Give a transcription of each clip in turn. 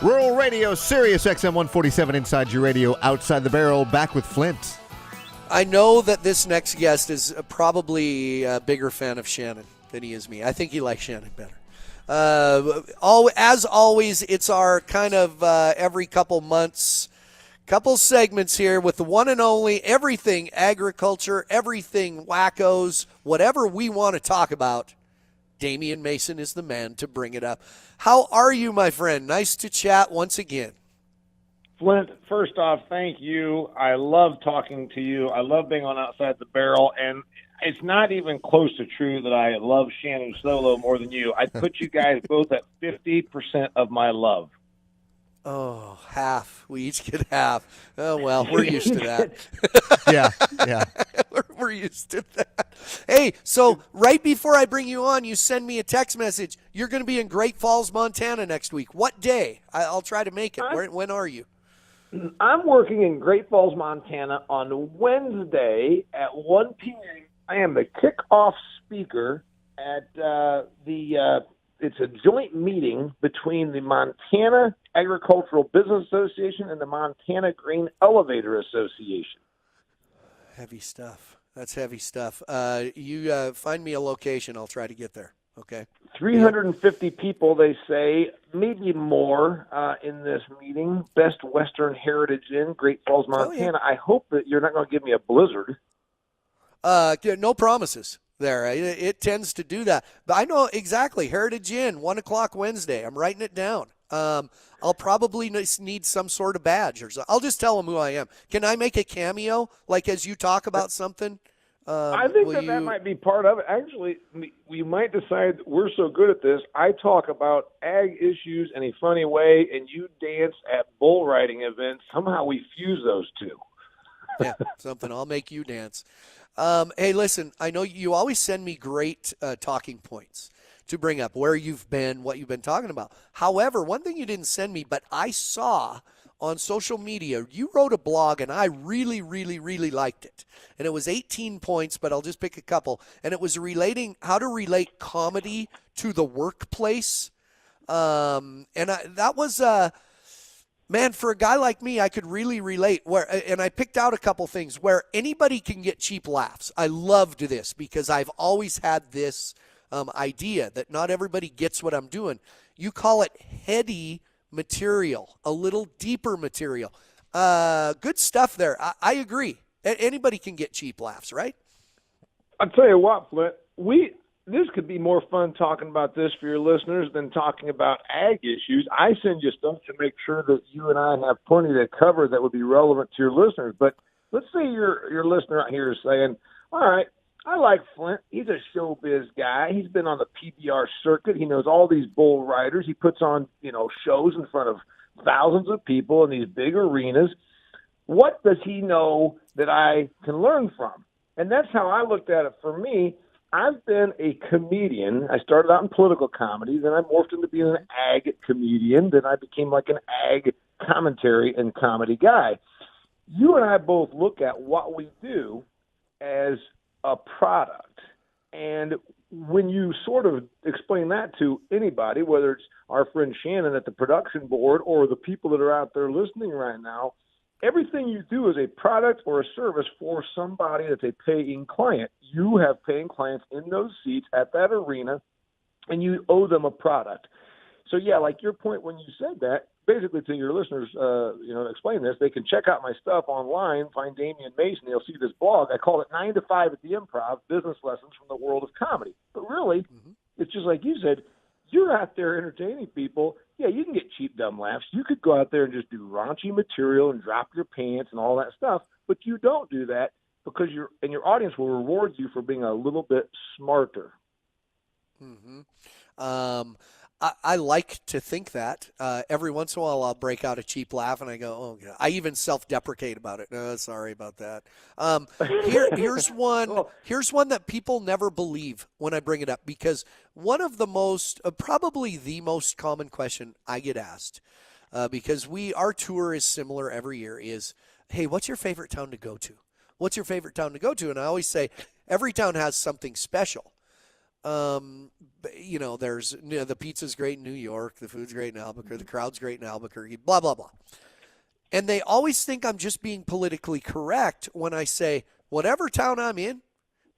Rural Radio, Sirius XM 147, inside your radio, outside the barrel, back with Flint. I know that this next guest is probably a bigger fan of Shannon than he is me. I think he likes Shannon better. As always, it's our kind of every couple months, couple segments here with the one and only everything agriculture, everything wackos, whatever we want to talk about. Damian Mason is the man to bring it up. How are you, my friend? Nice to chat once again. Flint, first off, thank you. I love talking to you. I love being on Outside the Barrel, and it's not even close to true that I love Shannon Solo more than you. I'd put you guys both at 50% of my love. Oh, half. We each get half. Oh, well, we're used to that. Yeah. We're used to that. Hey, so right before I bring you on, you send me a text message. You're going to be in Great Falls, Montana next week. What day? I'll try to make it. When are you? I'm working in Great Falls, Montana on Wednesday at 1 p.m. I am the kickoff speaker at it's a joint meeting between the Montana Agricultural Business Association and the Montana Grain Elevator Association. Heavy stuff. That's heavy stuff. You find me a location. I'll try to get there. Okay. 350 people, they say, maybe more in this meeting. Best Western Heritage Inn, Great Falls, Montana. I hope that you're not going to give me a blizzard. No promises there. It tends to do that. But I know exactly. Heritage Inn, 1 o'clock Wednesday. I'm writing it down. I'll probably need some sort of badge. I'll just tell them who I am. Can I make a cameo, like as you talk about something? I think that might be part of it. Actually, we might decide we're so good at this. I talk about ag issues in a funny way, and you dance at bull riding events. Somehow we fuse those two. Yeah, something. I'll make you dance. Hey, listen, I know you always send me great talking points to bring up, where you've been, what you've been talking about. However, one thing you didn't send me, but I saw on social media, you wrote a blog, and I really, really, really liked it. And it was 18 points, but I'll just pick a couple. And it was relating how to relate comedy to the workplace. That was man, for a guy like me, I could really relate. And I picked out a couple things where anybody can get cheap laughs. I loved this because I've always had this idea that not everybody gets what I'm doing. You call it heady material, a little deeper material. Good stuff there. I agree. Anybody can get cheap laughs, right? I'll tell you what, Flint, this could be more fun talking about this for your listeners than talking about ag issues. I send you stuff to make sure that you and I have plenty to cover that would be relevant to your listeners. But let's say your listener out here is saying, all right, I like Flint. He's a showbiz guy. He's been on the PBR circuit. He knows all these bull riders. He puts on, shows in front of thousands of people in these big arenas. What does he know that I can learn from? And that's how I looked at it. For me, I've been a comedian. I started out in political comedy. Then I morphed into being an ag comedian. Then I became like an ag commentary and comedy guy. You and I both look at what we do as a product. And when you sort of explain that to anybody, whether it's our friend Shannon at the production board or the people that are out there listening right now, everything you do is a product or a service for somebody that's a paying client. You have paying clients in those seats at that arena, and you owe them a product. So, yeah, like your point when you said that, basically to your listeners, explain this, they can check out my stuff online, find Damian Mason, they'll see this blog. I call it 9 to 5 at the Improv, Business Lessons from the World of Comedy. But really, It's just like you said, you're out there entertaining people. Yeah, you can get cheap, dumb laughs. You could go out there and just do raunchy material and drop your pants and all that stuff, but you don't do that because your audience will reward you for being a little bit smarter. I like to think that. Every once in a while I'll break out a cheap laugh and I go, oh, God. I even self-deprecate about it. No, sorry about that. Here's one that people never believe when I bring it up, because one of the most, probably the most common question I get asked, because our tour is similar every year, is, hey, what's your favorite town to go to? What's your favorite town to go to? And I always say every town has something special. There's the pizza's great in New York, the food's great in Albuquerque, the crowd's great in Albuquerque, blah blah blah. And they always think I'm just being politically correct when I say whatever town I'm in,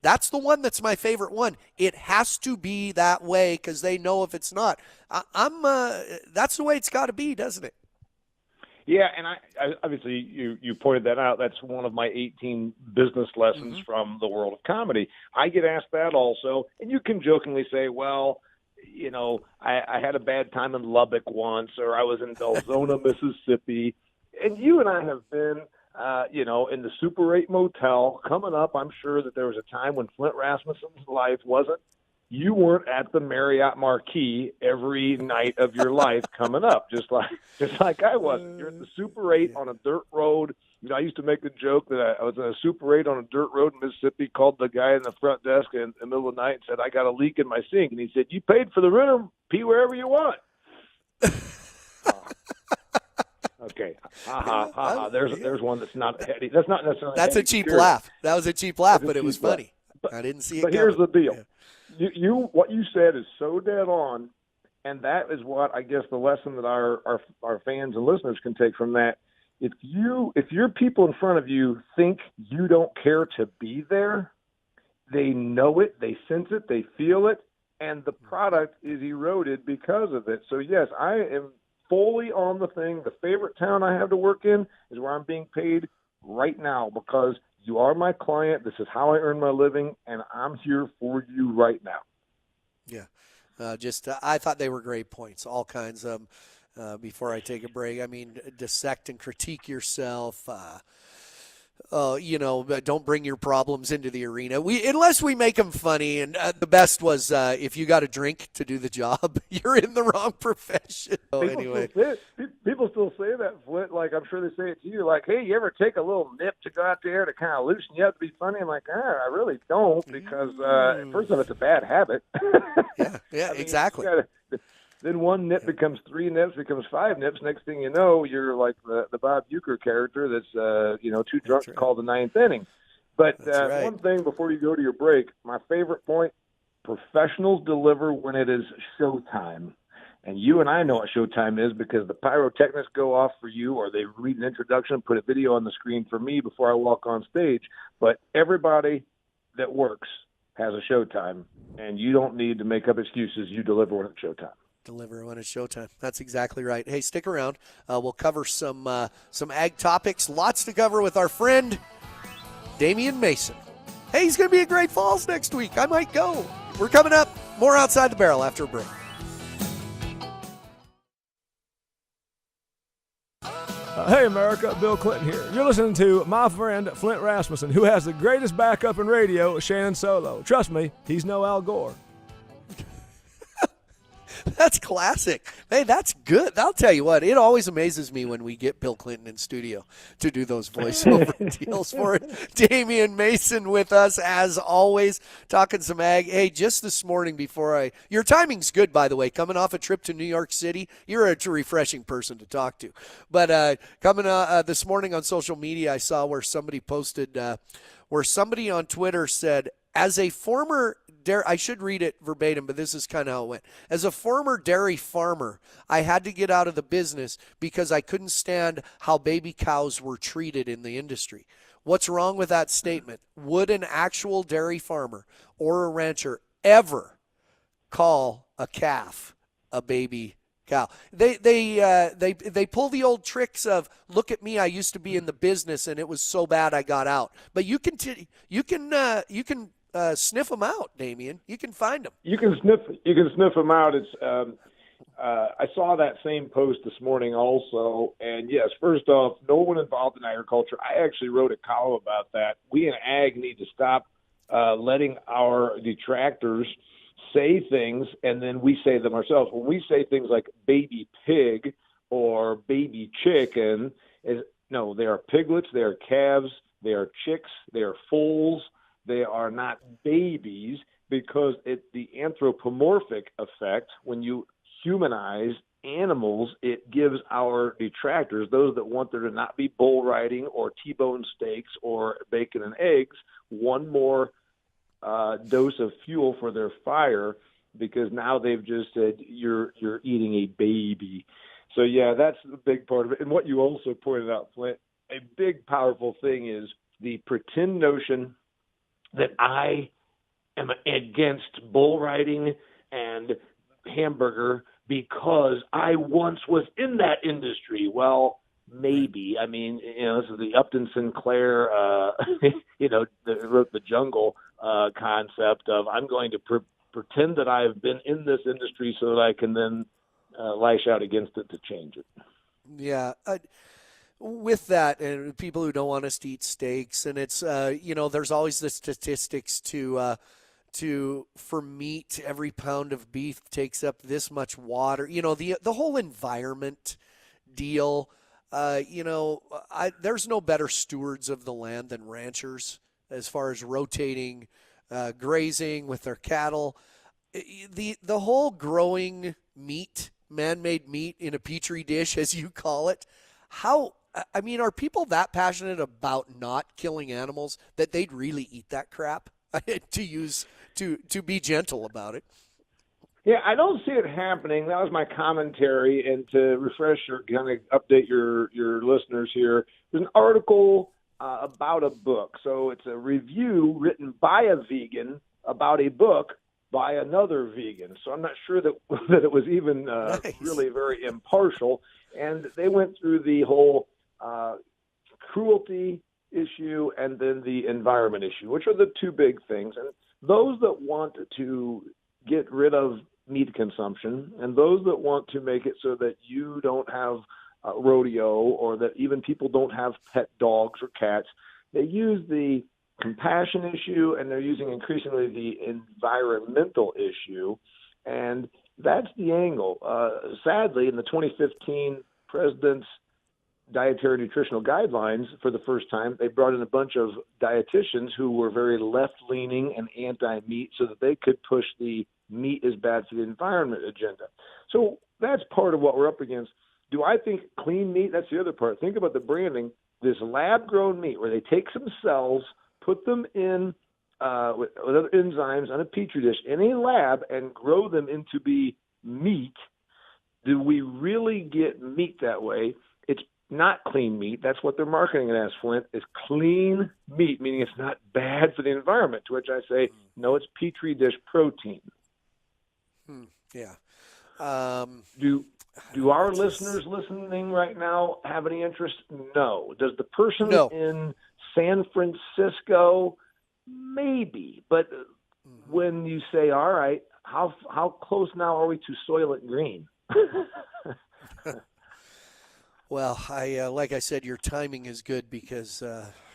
that's the one that's my favorite one. It has to be that way because they know if it's not, that's the way it's got to be, doesn't it? Yeah, and I obviously you pointed that out. That's one of my 18 business lessons from the world of comedy. I get asked that also, and you can jokingly say, well, I had a bad time in Lubbock once, or I was in Belzona, Mississippi, and you and I have been, in the Super 8 motel coming up. I'm sure that there was a time when Flint Rasmussen's life wasn't. You weren't at the Marriott Marquis every night of your life coming up, just like I wasn't. You're at the Super 8 on a dirt road. I used to make the joke that I was in a Super 8 on a dirt road in Mississippi, called the guy in the front desk in the middle of the night and said, I got a leak in my sink. And he said, you paid for the room, pee wherever you want. Okay. There's one that's not heady. That's not necessarily. That's a cheap laugh. That was a cheap laugh, but it was funny. I didn't see it. But here's the deal. Yeah. What you said is so dead on, and that is what I guess the lesson that our fans and listeners can take from that. If your people in front of you think you don't care to be there, they know it, they sense it, they feel it, and the product is eroded because of it. So yes, I am fully on the thing. The favorite town I have to work in is where I'm being paid right now because you are my client. This is how I earn my living, and I'm here for you right now. Yeah. I thought they were great points, all kinds of before I take a break. I mean, dissect and critique yourself. Don't bring your problems into the arena. Unless we make them funny. And the best was if you got a drink to do the job, you're in the wrong profession. People still say that, Flint. Like, I'm sure they say it to you. Like, hey, you ever take a little nip to go out there to kind of loosen you up to be funny? I'm like, I really don't because, first of all, it's a bad habit. Yeah, exactly. Then one nip becomes 3 nips, becomes 5 nips. Next thing you know, you're like the Bob Uecker character that's, too drunk to call the 9th inning. But one thing before you go to your break, my favorite point, professionals deliver when it is showtime. And you and I know what showtime is because the pyrotechnics go off for you or they read an introduction, put a video on the screen for me before I walk on stage. But everybody that works has a showtime, and you don't need to make up excuses. You deliver when it's showtime. Deliver when it's showtime. That's exactly right. Hey, stick around. We'll cover some ag topics. Lots to cover with our friend Damian Mason. Hey, he's going to be at Great Falls next week. I might go. We're coming up. More Outside the Barrel after a break. Hey, America, Bill Clinton here. You're listening to my friend Flint Rasmussen, who has the greatest backup in radio, Shannon Solo. Trust me, he's no Al Gore. That's classic. Hey, that's good. I'll tell you what, it always amazes me when we get Bill Clinton in studio to do those voiceover deals for it. Damian Mason with us, as always, talking some ag. Hey, just this morning your timing's good, by the way, coming off a trip to New York City. You're a refreshing person to talk to. But coming this morning on social media, I saw where somebody posted, where somebody on Twitter said, as a former I should read it verbatim, but this is kind of how it went. As a former dairy farmer, I had to get out of the business because I couldn't stand how baby cows were treated in the industry. What's wrong with that statement? Would an actual dairy farmer or a rancher ever call a calf a baby cow? They pull the old tricks of, look at me, I used to be in the business and it was so bad I got out. But you can sniff them out, Damian. You can find them. You can sniff them out. It's I saw that same post this morning also, and yes, first off, no one involved in agriculture. I actually wrote a column about that. We in ag need to stop letting our detractors say things, and then we say them ourselves. When we say things like baby pig or baby chicken, no, they are piglets, they are calves, they are chicks, they are foals. They are not babies because it's the anthropomorphic effect. When you humanize animals, it gives our detractors, those that want there to not be bull riding or T-bone steaks or bacon and eggs, one more dose of fuel for their fire, because now they've just said you're eating a baby. So yeah, that's the big part of it. And what you also pointed out, Flint, a big powerful thing is the pretend notion that I am against bull riding and hamburger because I once was in that industry. Well, maybe. I mean, this is the Upton Sinclair, that wrote The Jungle concept of I'm going to pretend that I've been in this industry so that I can then lash out against it to change it. Yeah. With that, and people who don't want us to eat steaks, and it's there's always the statistics for meat, every pound of beef takes up this much water. The whole environment deal. There's no better stewards of the land than ranchers as far as rotating, grazing with their cattle. The whole growing meat, man-made meat in a petri dish, as you call it. Are people that passionate about not killing animals that they'd really eat that crap? to be gentle about it. Yeah, I don't see it happening. That was my commentary. And to refresh or kind of update your listeners here, there's an article about a book. So it's a review written by a vegan about a book by another vegan. So I'm not sure that it was even Nice. Really very impartial. And they went through the whole cruelty issue and then the environment issue, which are the two big things. And those that want to get rid of meat consumption and those that want to make it so that you don't have rodeo or that even people don't have pet dogs or cats, they use the compassion issue and they're using increasingly the environmental issue. And that's the angle. Sadly, in the 2015 President's Dietary Nutritional Guidelines, for the first time, they brought in a bunch of dietitians who were very left-leaning and anti-meat so that they could push the meat is bad for the environment agenda. So that's part of what we're up against. Do I think clean meat? That's the other part. Think about the branding. This lab-grown meat where they take some cells, put them in with other enzymes on a petri dish in a lab and grow them into be meat. Do we really get meat that way? It's not clean meat. That's what they're marketing it as, Flint, is clean meat, meaning it's not bad for the environment, to which I say, no, it's petri dish protein. Yeah. Do our listeners listening right now have any interest? No. Does the person in San Francisco? Maybe. But when you say, all right, how close now are we to Soylent Green? Well, like I said, your timing is good because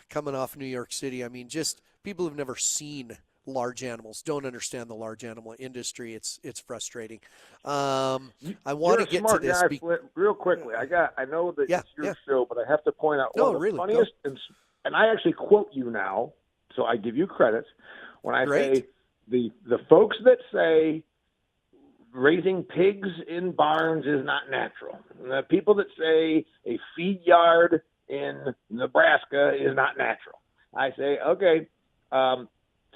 coming off New York City, I mean, just people who've never seen large animals don't understand the large animal industry. It's frustrating. I want to get to this. Flint, real quickly. I know that it's your show, but I have to point out one of the funniest, and I actually quote you now, so I give you credit when I say the folks that say raising pigs in barns is not natural. And the people that say a feed yard in Nebraska is not natural. I say, okay,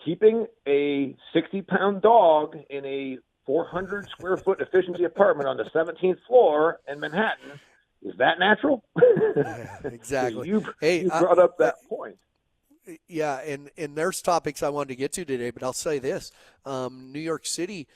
keeping a 60-pound dog in a 400-square-foot efficiency apartment on the 17th floor in Manhattan, is that natural? Yeah, exactly. You brought up that point. Yeah, and there's topics I wanted to get to today, but I'll say this. New York City,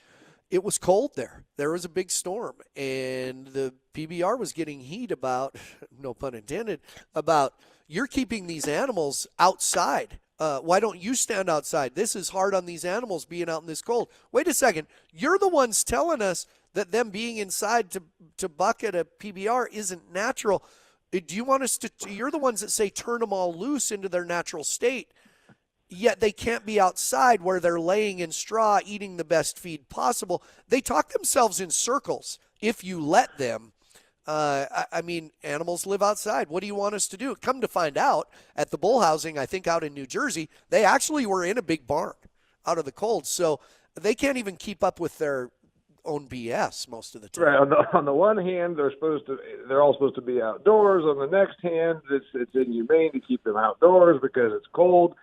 it was cold there. There was a big storm, and the PBR was getting heat about, no pun intended, about you're keeping these animals outside. Why don't you stand outside? This is hard on these animals being out in this cold. Wait a second. You're the ones telling us that them being inside to buck at a PBR isn't natural. Do you want us to – you're the ones that say turn them all loose into their natural state, yet they can't be outside where they're laying in straw, eating the best feed possible. They talk themselves in circles if you let them. I mean, animals live outside. What do you want us to do? Come to find out, at the bull housing, I think out in New Jersey, they actually were in a big barn out of the cold. So they can't even keep up with their own BS most of the time. Right. On the one hand, they're all supposed to be outdoors. On the next hand, it's inhumane to keep them outdoors because it's cold.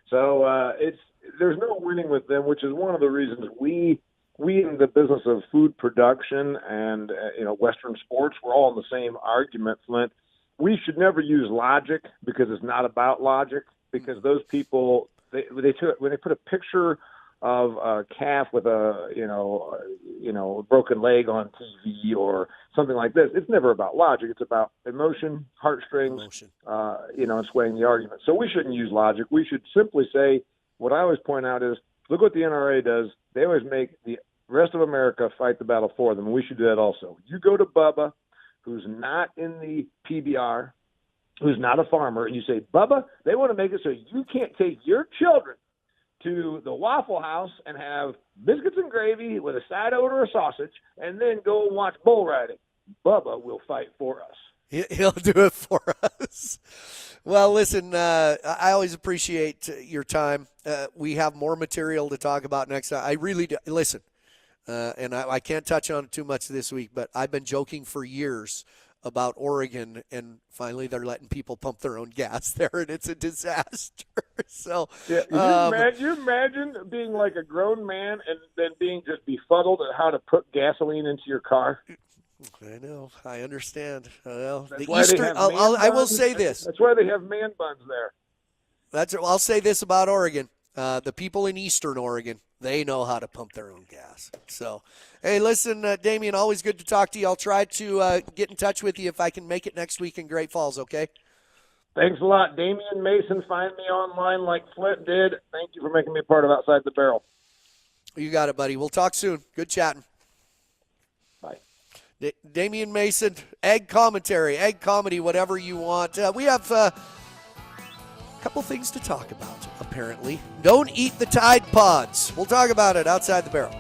So there's no winning with them, which is one of the reasons we in the business of food production and Western sports, we're all in the same argument, Flint. We should never use logic because it's not about logic. Because those people, when they put a picture of a calf with a broken leg on TV or something like this, it's never about logic. It's about emotion, heartstrings, and swaying the argument. So we shouldn't use logic. We should simply say, what I always point out is, look what the NRA does. They always make the rest of America fight the battle for them, and we should do that also. You go to Bubba, who's not in the PBR, who's not a farmer, and you say, Bubba, they want to make it so you can't take your children to the Waffle House and have biscuits and gravy with a side order of sausage and then go and watch bull riding. Bubba will fight for us. He'll do it for us. Well, listen, I always appreciate your time. We have more material to talk about next time. I really do. Listen, and I can't touch on it too much this week, but I've been joking for years about Oregon, and finally they're letting people pump their own gas there, and it's a disaster. So, yeah, you imagine being like a grown man and then being just befuddled at how to put gasoline into your car? I know. I understand. Well, I will say this. That's why they have man buns there. I'll say this about Oregon. The people in Eastern Oregon, they know how to pump their own gas. So, hey, listen, Damian, always good to talk to you. I'll try to get in touch with you if I can make it next week in Great Falls, okay? Thanks a lot. Damian Mason, find me online like Flint did. Thank you for making me a part of Outside the Barrel. You got it, buddy. We'll talk soon. Good chatting. Bye. Damian Mason, Egg Commentary, Egg Comedy, whatever you want. We have a couple things to talk about, apparently. Don't eat the Tide Pods. We'll talk about it outside the barrel.